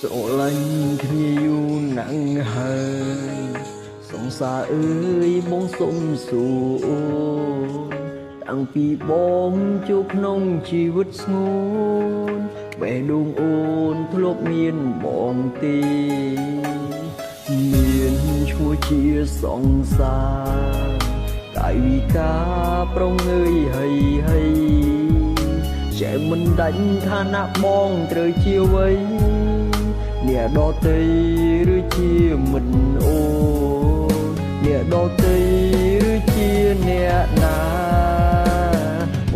ស្រឡាញ់គ្នាយូរណាស់ហើយសង្សារអើយបងសុំសួរតាំងពីបងជួបក្នុងជីវិតស្ងួនបេះដូងអូនធ្លាប់មានបងទេមានឈ្មោះជាសង្សារកាយវិការប្រងើយហើយចេះមិនដាច់ឋានៈបងត្រូវជាអ្វីអ្នកដតីឬជាមិត្តអូនអ្នកដតីឬជាអ្នកណា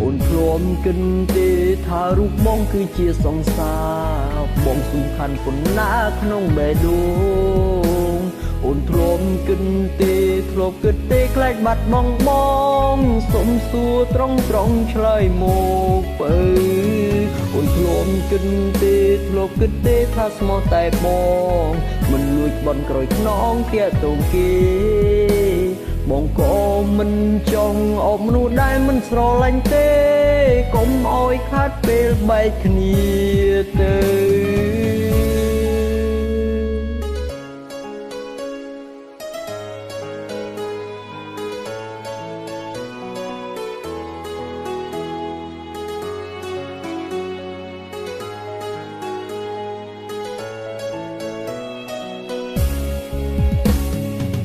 អូនព្រមគិនទេថារូបបងគឺជាសង្សារបងសំខាន់ប៉ុណ្ណាក្នុងបេះដូងអូនធ្លាប់គិនទេធ្លាប់គិតទេខ្លាចបាត់បងសុំសួរត្រង់ឆ្លើយមកបើអូនធ្លាប់គិនទេធ្លាប់គិតទេថាស្មោះតែបងមិនលួចបន់ក្រោយខ្នងទាក់ទងគេបងក៏មិនចង់អបមនុស្សដែលមិនស្រឡាញ់ទេកុំអោយខាត់ពេលបែកគ្នាទៅ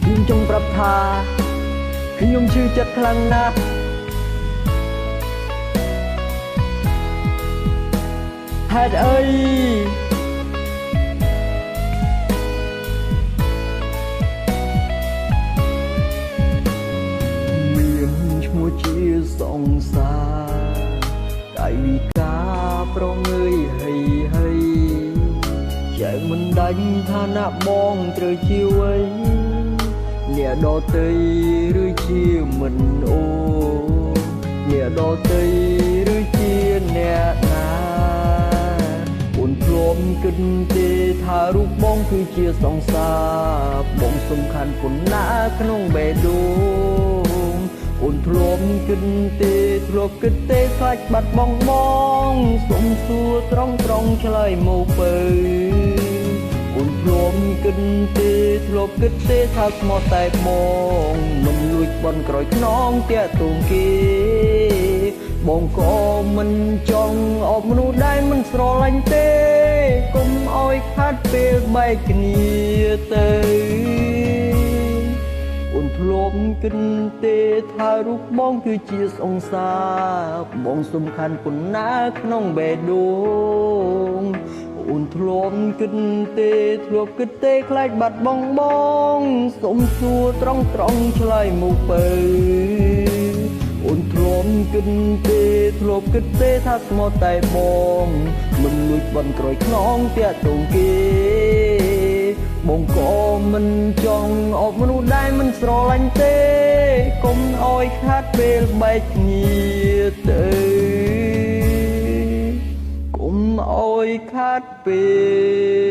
ខ្ញុំចង់ប្រាប់ថាខ្ញុំឈឺចិត្តខ្លាំងណាស់ហេតុអីមានឈ្មោះជាសង្សារកាយវិការប្រងើយហើយចែកមិនដាច់ឋានៈបងត្រូវជាអ្វីអ្នកដតីឬជាមិនអូអ្នកដតីឬជាអ្នកណាអូនធ្លាប់គិតទេថារូបបងគឺជាសង្សារបងសំខាន់ប៉ុណ្ណាក្នុងបេះដូងអូនធ្លាប់គិតទេធ្លាប់គិតទេខ្លាចបាត់បងសុំសួរត្រង់ឆ្លើយមកបើអូនធ្លាប់គិតទេធ្លាប់គិតទេថាស្មោះតែបងមិនលួចបន់ក្រោយខ្នងទាក់ទងគេបងក៏មិនចង់អបមនុស្សដែលមិនស្រឡាញ់ទេកុំអោយខាត់ពេលបែកគ្នាទៅអូនធ្លាប់គិតទេថារូបបងគឺជាសង្សារបងសំខាន់ប៉ុណ្ណាក្នុងបេះដូងអូនធ្លាប់គិតទេធ្លាប់គិតទេខ្លាចបាត់បងសុំសួរត្រង់ឆ្លើយមកបើអូនធ្លាប់គិតទេធ្លាប់គិតទេថាស្មោះតែបងមិនលួចបន់ក្រោយខ្នងទាក់ទងគេបងក៏មិនចង់អបមនុស្សដែលមិនស្រឡាញ់ទេកុំអោយខាត់ពេលបែកគ្នាទៅកុំអោយខាត់ពេល